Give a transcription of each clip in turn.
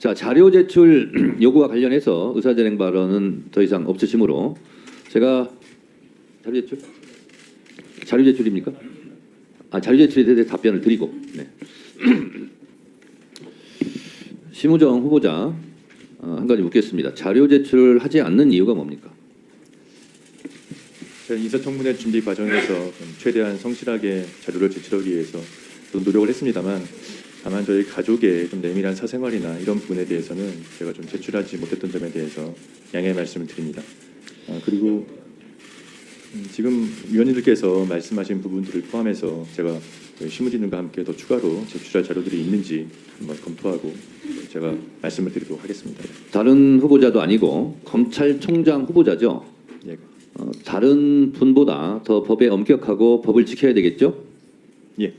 자, 자료 제출 요구와 관련해서 의사진행 발언은 더 이상 없으시므로 제가 자료 제출입니까? 자료 제출에 대해 답변을 드리고, 네. 심우정 후보자 한 가지 묻겠습니다. 자료 제출을 하지 않는 이유가 뭡니까? 저희 인사청문회 준비 과정에서 최대한 성실하게 자료를 제출하기 위해서 또 노력을 했습니다만, 다만 저희 가족의 좀 내밀한 사생활이나 이런 부분에 대해서는 제가 좀 제출하지 못했던 점에 대해서 양해의 말씀을 드립니다. 그리고 지금 위원님들께서 말씀하신 부분들을 포함해서 제가 실무진들과 함께 더 추가로 제출할 자료들이 있는지 한번 검토하고 제가 말씀을 드리도록 하겠습니다. 다른 후보자도 아니고 검찰총장 후보자죠. 예. 다른 분보다 더 법에 엄격하고 법을 지켜야 되겠죠? 예.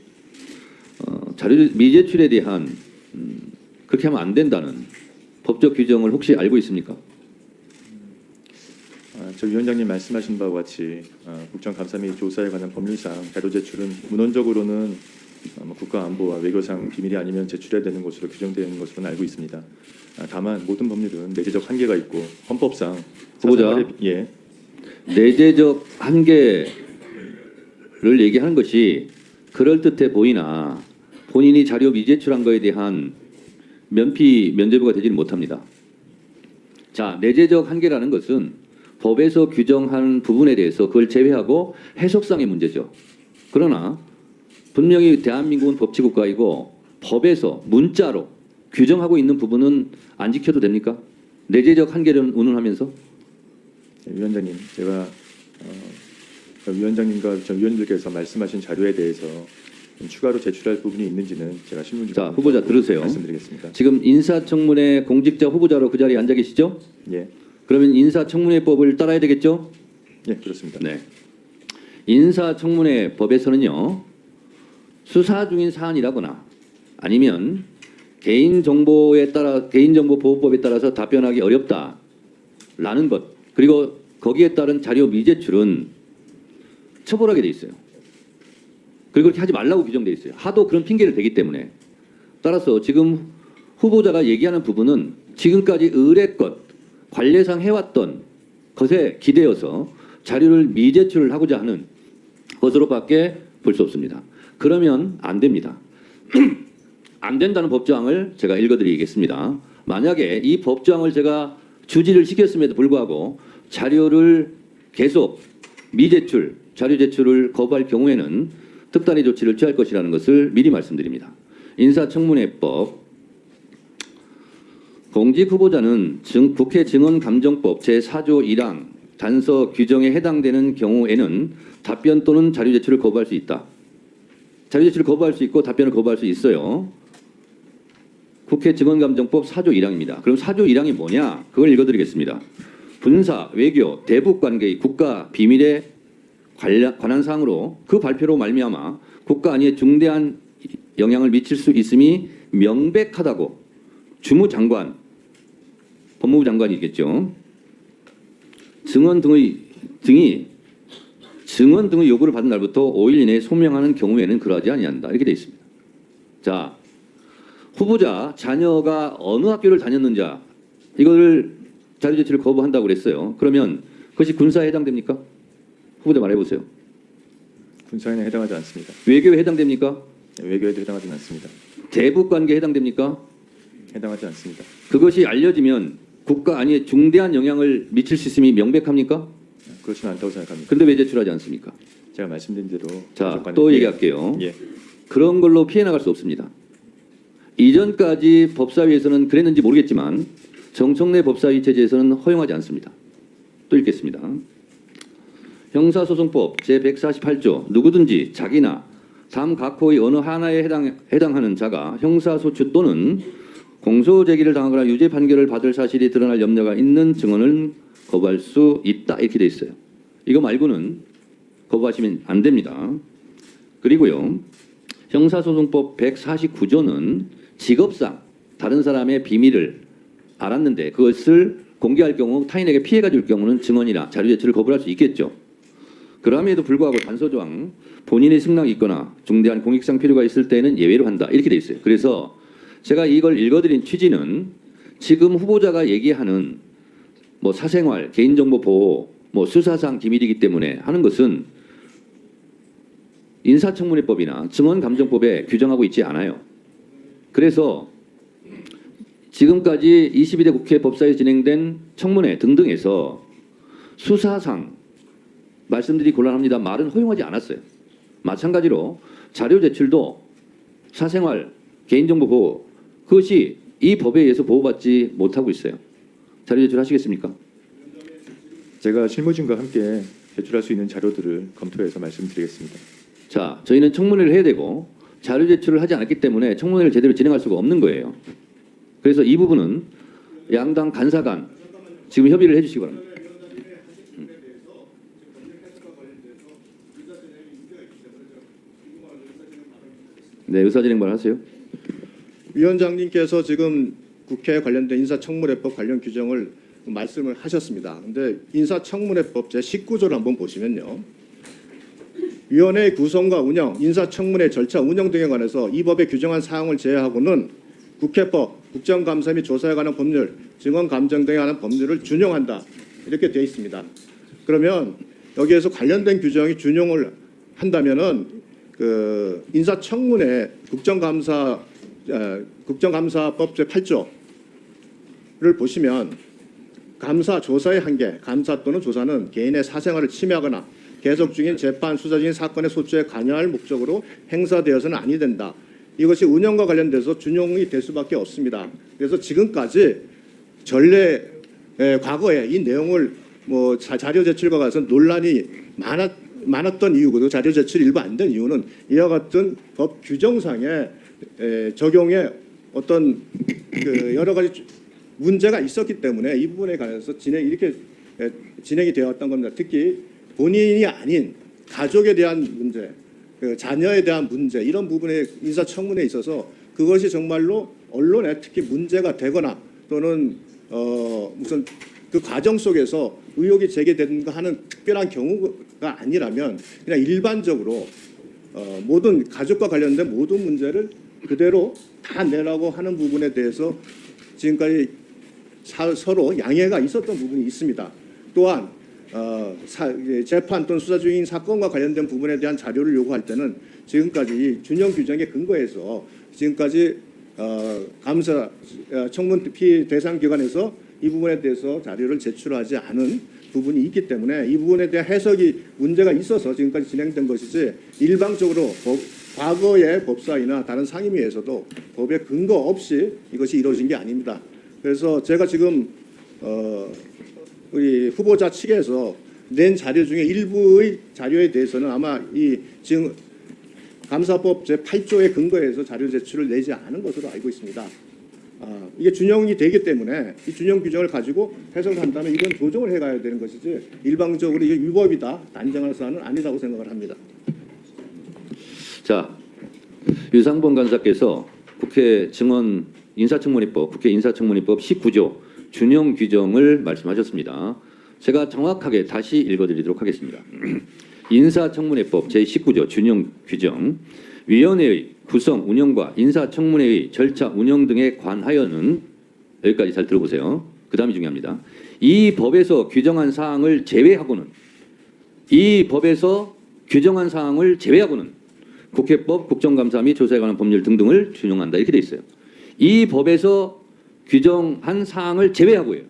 자료 미제출에 대한 그렇게 하면 안 된다는 법적 규정을 혹시 알고 있습니까? 저 위원장님 말씀하신 바와 같이 국정감사 및 조사에 관한 법률상 자료 제출은 문헌적으로는 국가안보와 외교상 비밀이 아니면 제출해야 되는 것으로 규정되는 것으로는 알고 있습니다. 다만 모든 법률은 내재적 한계가 있고 헌법상 후보자, 예. 내재적 한계를 얘기하는 것이 그럴듯해 보이나 본인이 자료 미제출한 거에 대한 면제부가 되지는 못합니다. 자, 내재적 한계라는 것은 법에서 규정한 부분에 대해서 그걸 제외하고 해석상의 문제죠. 그러나 분명히 대한민국은 법치국가이고 법에서 문자로 규정하고 있는 부분은 안 지켜도 됩니까? 내재적 한계를 운운하면서? 위원장님, 제가 위원장님과 전 위원님들께서 말씀하신 자료에 대해서 좀 추가로 제출할 부분이 있는지는 제가 신문지로 자, 후보자 들으세요. 말씀드리겠습니다. 지금 인사청문회 공직자 후보자로 그 자리에 앉아 계시죠? 예, 그러면 인사청문회법을 따라야 되겠죠? 예, 그렇습니다. 네. 인사청문회 법에서는요, 수사 중인 사안이라거나 아니면 개인정보보호법에 따라서 답변하기 어렵다라는 것, 그리고 거기에 따른 자료 미제출은 처벌하게 돼 있어요. 그리고 그렇게 하지 말라고 규정돼 있어요. 하도 그런 핑계를 대기 때문에. 따라서 지금 후보자가 얘기하는 부분은 지금까지 의례껏 관례상 해왔던 것에 기대어서 자료를 미제출을 하고자 하는 것으로밖에 볼 수 없습니다. 그러면 안 됩니다. 안 된다는 법조항을 제가 읽어드리겠습니다. 만약에 이 법조항을 제가 주지를 시켰음에도 불구하고 자료를 계속 미제출, 자료 제출을 거부할 경우에는 특단의 조치를 취할 것이라는 것을 미리 말씀드립니다. 인사청문회법 공직후보자는 국회 증언감정법 제4조 1항 단서 규정에 해당되는 경우에는 답변 또는 자료 제출을 거부할 수 있다. 자료 제출을 거부할 수 있고 답변을 거부할 수 있어요. 국회 증언감정법 4조 1항입니다. 그럼 4조 1항이 뭐냐? 그걸 읽어드리겠습니다. 군사, 외교, 대북 관계의 국가 비밀에 관한 사항으로 그 발표로 말미암아 국가 안위에 중대한 영향을 미칠 수 있음이 명백하다고 주무장관, 법무부 장관이겠죠. 증언 등의 요구를 받은 날부터 5일 이내에 소명하는 경우에는 그러하지 아니한다. 이렇게 되어 있습니다. 자, 후보자 자녀가 어느 학교를 다녔는지 이거를 자료 제출을 거부한다고 그랬어요. 그러면 그것이 군사에 해당됩니까? 후보자 말해보세요. 군사에는 해당하지 않습니다. 외교에 해당됩니까? 외교에도 해당하지 않습니다. 대북 관계에 해당됩니까? 해당하지 않습니다. 그것이 알려지면 국가 안위에 중대한 영향을 미칠 수 있음이 명백합니까? 그렇지는 않다고 생각합니다. 그런데 왜 제출하지 않습니까? 제가 말씀드린 대로 자, 또 얘기할게요. 예. 그런 걸로 피해 나갈 수 없습니다. 이전까지 법사위에서는 그랬는지 모르겠지만 정청래 법사위 체제에서는 허용하지 않습니다. 또 읽겠습니다. 형사소송법 제148조 누구든지 자기나 다음 각호의 어느 하나에 해당하는 자가 형사소추 또는 공소제기를 당하거나 유죄 판결을 받을 사실이 드러날 염려가 있는 증언을 거부할 수 있다. 이렇게 돼 있어요. 이거 말고는 거부하시면 안 됩니다. 그리고요. 형사소송법 149조는 직업상 다른 사람의 비밀을 알았는데 그것을 공개할 경우 타인에게 피해가 줄 경우는 증언이나 자료 제출을 거부할 수 있겠죠. 그럼에도 불구하고 단서조항 본인의 승낙이 있거나 중대한 공익상 필요가 있을 때에는 예외로 한다. 이렇게 돼 있어요. 그래서 제가 이걸 읽어드린 취지는 지금 후보자가 얘기하는 뭐 사생활, 개인정보 보호, 뭐 수사상 기밀이기 때문에 하는 것은 인사청문회법이나 증언감정법에 규정하고 있지 않아요. 그래서 지금까지 22대 국회 법사위에 진행된 청문회 등등에서 수사상 말씀드리기 곤란합니다. 말은 허용하지 않았어요. 마찬가지로 자료 제출도 사생활, 개인정보 보호 그것이 이 법에 의해서 보호받지 못하고 있어요. 자료 제출하시겠습니까? 제가 실무진과 함께 제출할 수 있는 자료들을 검토해서 말씀드리겠습니다. 자, 저희는 청문회를 해야 되고 자료 제출을 하지 않았기 때문에 청문회를 제대로 진행할 수가 없는 거예요. 그래서 이 부분은 양당 간사 간 지금 협의를 해주시기 바랍니다. 네, 의사진행 발언하세요. 위원장님께서 지금 국회 관련된 인사청문회법 관련 규정을 말씀을 하셨습니다. 그런데 인사청문회법 제19조를 한번 보시면요. 위원회 구성과 운영, 인사청문회 절차 운영 등에 관해서 이 법에 규정한 사항을 제외하고는 국회법, 국정감사 및 조사에 관한 법률, 증언감정 등에 관한 법률을 준용한다. 이렇게 되어 있습니다. 그러면 여기에서 관련된 규정이 준용을 한다면은 그 인사청문회 국정감사법 제8조를 보시면 감사 조사의 한계, 감사 또는 조사는 개인의 사생활을 침해하거나 계속 중인 재판, 수사 중인 사건의 소추에 관여할 목적으로 행사되어서는 아니 된다. 이것이 운영과 관련돼서 준용이 될 수밖에 없습니다. 그래서 지금까지 전례 과거에 이 내용을 뭐 자료 제출과 가서 논란이 많았던 이유고 자료 제출이 일부 안 된 이유는 이와 같은 법 규정상의 적용에 어떤 그 여러 가지 문제가 있었기 때문에 이 부분에 관해서 이렇게 진행이 되었던 겁니다. 특히 본인이 아닌 가족에 대한 문제, 그 자녀에 대한 문제 이런 부분에 인사청문회에 있어서 그것이 정말로 언론에 특히 문제가 되거나 또는 무슨 그 과정 속에서 의혹이 제기된가 하는 특별한 경우가 아니라면 그냥 일반적으로 모든 가족과 관련된 모든 문제를 그대로 다 내라고 하는 부분에 대해서 지금까지 서로 양해가 있었던 부분이 있습니다. 또한 재판 또는 수사 중인 사건과 관련된 부분에 대한 자료를 요구할 때는 지금까지 준용 규정에 근거해서 지금까지 감사 청문 피의 대상 기관에서 이 부분에 대해서 자료를 제출하지 않은 부분이 있기 때문에 이 부분에 대한 해석이 문제가 있어서 지금까지 진행된 것이지 일방적으로 과거의 법사위나 다른 상임위에서도 법에 근거 없이 이것이 이루어진 게 아닙니다. 그래서 제가 지금 우리 후보자 측에서 낸 자료 중에 일부의 자료에 대해서는 아마 이 지금 감사법 제8조에 근거해서 자료 제출을 내지 않은 것으로 알고 있습니다. 이게 준용이 되기 때문에 이 준용 규정을 가지고 해석을 한다면 이건 조정을 해가야 되는 것이지 일방적으로 이게 위법이다 단정할 사안은 아니라고 생각을 합니다. 자, 유상범 간사께서 국회 증언 인사청문회법, 국회 인사청문회법 19조 준용 규정을 말씀하셨습니다. 제가 정확하게 다시 읽어드리도록 하겠습니다. 인사청문회법 제19조 준용 규정 위원회의 구성, 운영과 인사청문회의 절차 운영 등에 관하여는 여기까지 잘 들어보세요. 그 다음이 중요합니다. 이 법에서 규정한 사항을 제외하고는 국회법, 국정감사 및 조사에 관한 법률 등등을 준용한다 이렇게 돼 있어요. 이 법에서 규정한 사항을 제외하고요.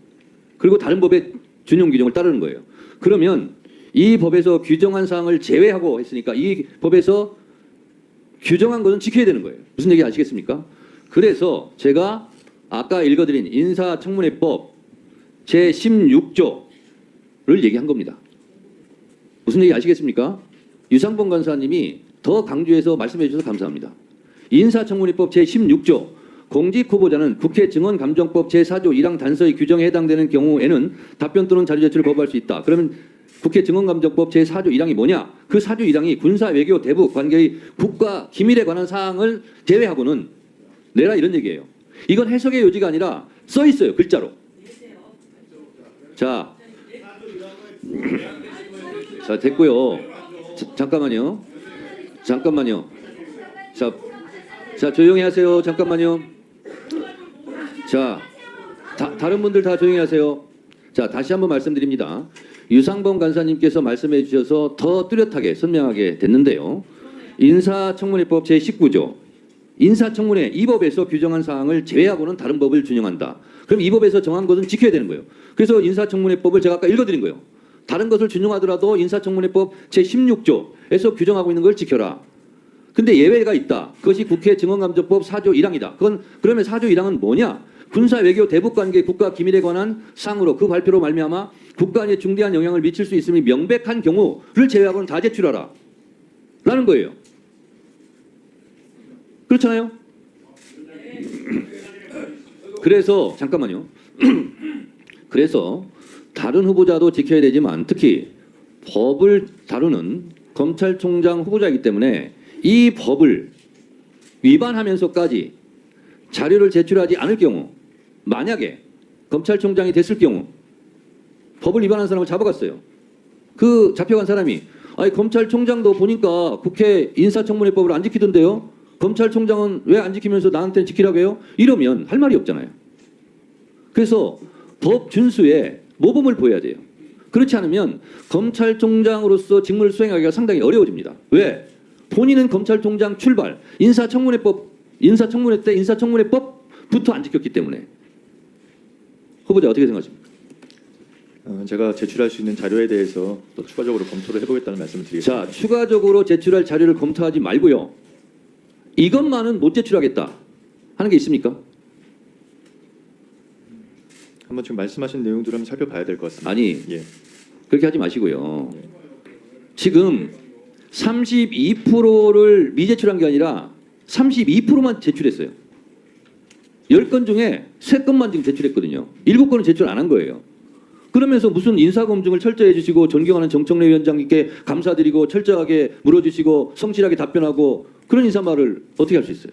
그리고 다른 법의 준용 규정을 따르는 거예요. 그러면 이 법에서 규정한 사항을 제외하고 했으니까 이 법에서 규정한 것은 지켜야 되는 거예요. 무슨 얘기 아시겠습니까? 그래서 제가 아까 읽어드린 인사청문회법 제16조를 얘기한 겁니다. 무슨 얘기 아시겠습니까? 유상범 간사님이 더 강조해서 말씀해 주셔서 감사합니다. 인사청문회법 제16조 공직 후보자는 국회 증언감정법 제4조 1항 단서의 규정에 해당되는 경우에는 답변 또는 자료 제출을 거부할 수 있다. 그러면 국회 증언감정법 제4조 1항이 뭐냐? 그 4조 1항이 군사, 외교, 대북 관계의 국가 기밀에 관한 사항을 제외하고는 내라 이런 얘기예요. 이건 해석의 요지가 아니라 써 있어요. 글자로. 자, 자 됐고요. 잠깐만요. 자 조용히 하세요. 잠깐만요. 자, 다른 분들 다 조용히 하세요. 자, 다시 한번 말씀드립니다. 유상범 간사님께서 말씀해 주셔서 더 뚜렷하게 선명하게 됐는데요. 인사청문회법 제19조 인사청문회 이 법에서 규정한 사항을 제외하고는 다른 법을 준용한다. 그럼 이 법에서 정한 것은 지켜야 되는 거예요. 그래서 인사청문회법을 제가 아까 읽어드린 거예요. 다른 것을 준용하더라도 인사청문회법 제16조에서 규정하고 있는 걸 지켜라. 근데 예외가 있다. 그것이 국회 증언감정법 4조 1항이다. 그러면 4조 1항은 뭐냐? 군사 외교 대북 관계 국가 기밀에 관한 사항으로 그 발표로 말미암아 국가에 중대한 영향을 미칠 수 있음이 명백한 경우를 제외하고는 다 제출하라. 라는 거예요. 그렇잖아요? 그래서 잠깐만요. 그래서 다른 후보자도 지켜야 되지만 특히 법을 다루는 검찰총장 후보자이기 때문에 이 법을 위반하면서까지 자료를 제출하지 않을 경우 만약에 검찰총장이 됐을 경우 법을 위반한 사람을 잡아갔어요. 그 잡혀간 사람이 아니 검찰총장도 보니까 국회 인사청문회법을 안 지키던데요. 검찰총장은 왜 안 지키면서 나한테는 지키라고 해요? 이러면 할 말이 없잖아요. 그래서 법 준수에 모범을 보여야 돼요. 그렇지 않으면 검찰총장으로서 직무를 수행하기가 상당히 어려워집니다. 왜? 본인은 검찰총장 출발, 인사청문회 때 인사청문회법부터 안 지켰기 때문에. 후보자 어떻게 생각하십니까? 제가 제출할 수 있는 자료에 대해서 또 추가적으로 검토를 해보겠다는 말씀을 드리겠습니다. 자, 추가적으로 제출할 자료를 검토하지 말고요. 이것만은 못 제출하겠다 하는 게 있습니까? 한번 지금 말씀하신 내용들을 한번 살펴봐야 될 것 같습니다. 아니, 예. 그렇게 하지 마시고요. 지금 32%를 미제출한 게 아니라 32%만 제출했어요. 10건 중에 3건만 지금 제출했거든요. 7건은 제출 안 한 거예요. 그러면서 무슨 인사검증을 철저히 해주시고 존경하는 정청래 위원장님께 감사드리고 철저하게 물어주시고 성실하게 답변하고 그런 인사말을 어떻게 할 수 있어요?